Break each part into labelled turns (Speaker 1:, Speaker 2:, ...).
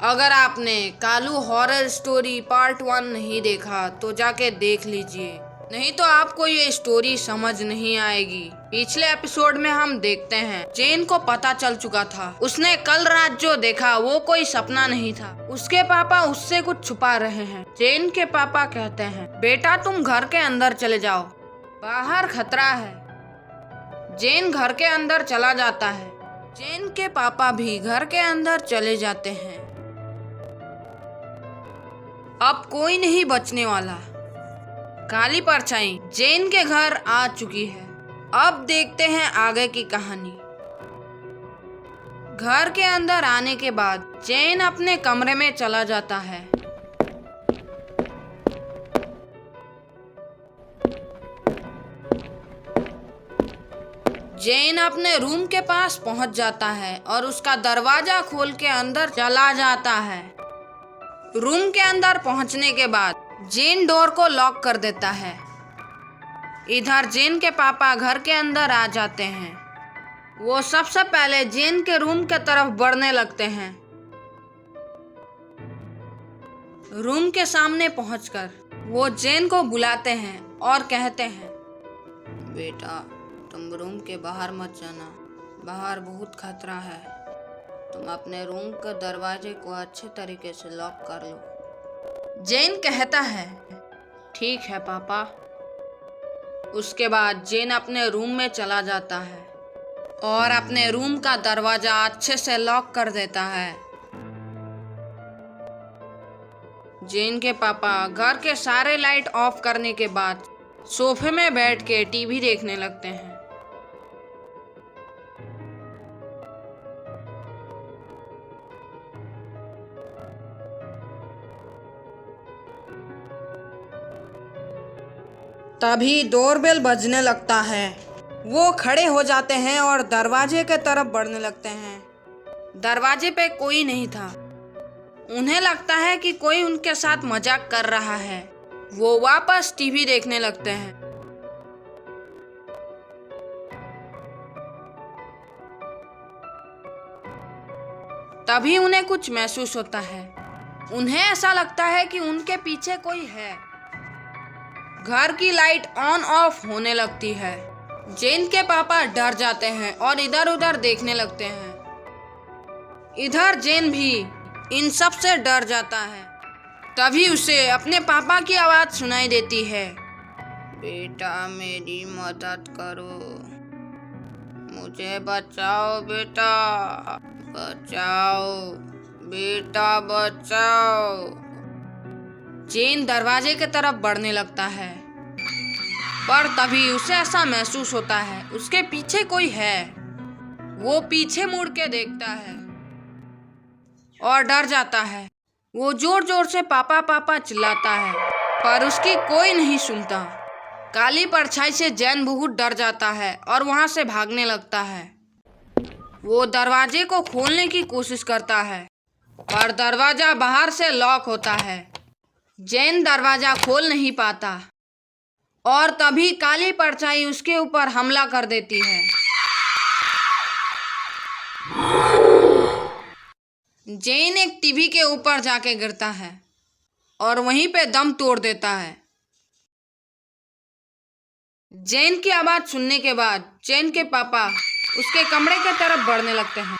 Speaker 1: अगर आपने Kalu horror story part 1 नहीं देखा तो जाके देख लीजिए, नहीं तो आपको ये स्टोरी समझ नहीं आएगी। पिछले एपिसोड में हम देखते हैं जेन को पता चल चुका था, उसने कल रात जो देखा वो कोई सपना नहीं था। उसके पापा उससे कुछ छुपा रहे हैं। जेन के पापा कहते हैं, बेटा तुम घर के अंदर चले जाओ, बाहर खतरा है। जेन घर के अंदर चला जाता है। जेन के पापा भी घर के अंदर चले जाते हैं। अब कोई नहीं बचने वाला। काली परछाई जेन के घर आ चुकी है। अब देखते हैं आगे की कहानी। घर के अंदर आने के बाद जेन अपने कमरे में चला जाता है। जेन अपने रूम के पास पहुंच जाता है और उसका दरवाजा खोल के अंदर चला जाता है। रूम के अंदर पहुंचने के बाद जेन डोर को लॉक कर देता है। इधर जेन के पापा घर के अंदर आ जाते हैं। वो सबसे पहले जेन के रूम के तरफ बढ़ने लगते हैं। रूम के सामने पहुंचकर वो जेन को बुलाते हैं और कहते हैं, बेटा तुम रूम के बाहर मत जाना, बाहर बहुत खतरा है। तुम अपने रूम के दरवाजे को अच्छे तरीके से लॉक कर लो। जेन कहता है, ठीक है पापा। उसके बाद जेन अपने रूम में चला जाता है और अपने रूम का दरवाजा अच्छे से लॉक कर देता है। जेन के पापा घर के सारे लाइट ऑफ करने के बाद सोफे में बैठ के टीवी देखने लगते हैं। तभी डोरबेल बजने लगता है। वो खड़े हो जाते हैं और दरवाजे के तरफ बढ़ने लगते हैं। दरवाजे पे कोई नहीं था। उन्हें लगता है कि कोई उनके साथ मजाक कर रहा है। वो वापस टीवी देखने लगते हैं। तभी उन्हें कुछ महसूस होता है। उन्हें ऐसा लगता है कि उनके पीछे कोई है। घर की लाइट ऑन ऑफ होने लगती है। जेन के पापा डर जाते हैं और इधर उधर देखने लगते हैं। इधर जेन भी इन सब से डर जाता है। तभी उसे अपने पापा की आवाज सुनाई देती है, बेटा मेरी मदद करो, मुझे बचाओ बेटा, बचाओ बेटा बचाओ। जेन दरवाजे की तरफ बढ़ने लगता है, पर तभी उसे ऐसा महसूस होता है उसके पीछे कोई है। वो पीछे मुड़ के देखता है और डर जाता है। वो जोर जोर से पापा पापा चिल्लाता है, पर उसकी कोई नहीं सुनता। काली परछाई से जेन बहुत डर जाता है और वहां से भागने लगता है। वो दरवाजे को खोलने की कोशिश करता है, पर दरवाजा बाहर से लॉक होता है। जेन दरवाजा खोल नहीं पाता और तभी काली परछाई उसके ऊपर हमला कर देती है। जेन एक टीवी के ऊपर जाके गिरता है और वहीं पे दम तोड़ देता है। जेन की आवाज सुनने के बाद जेन के पापा उसके कमरे की तरफ बढ़ने लगते हैं,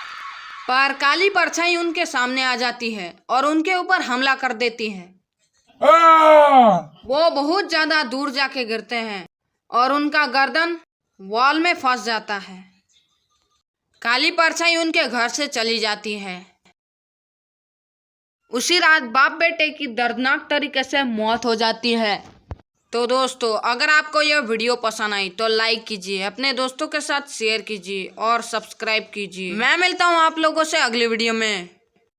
Speaker 1: पर काली परछाई उनके सामने आ जाती है और उनके ऊपर हमला कर देती है। वो बहुत ज्यादा दूर जाके गिरते हैं और उनका गर्दन वॉल में फंस जाता है। काली परछाई उनके घर से चली जाती है। उसी रात बाप बेटे की दर्दनाक तरीके से मौत हो जाती है। तो दोस्तों, अगर आपको यह वीडियो पसंद आई तो लाइक कीजिए, अपने दोस्तों के साथ शेयर कीजिए और सब्सक्राइब कीजिए। मैं मिलता हूँ आप लोगों से अगली वीडियो में।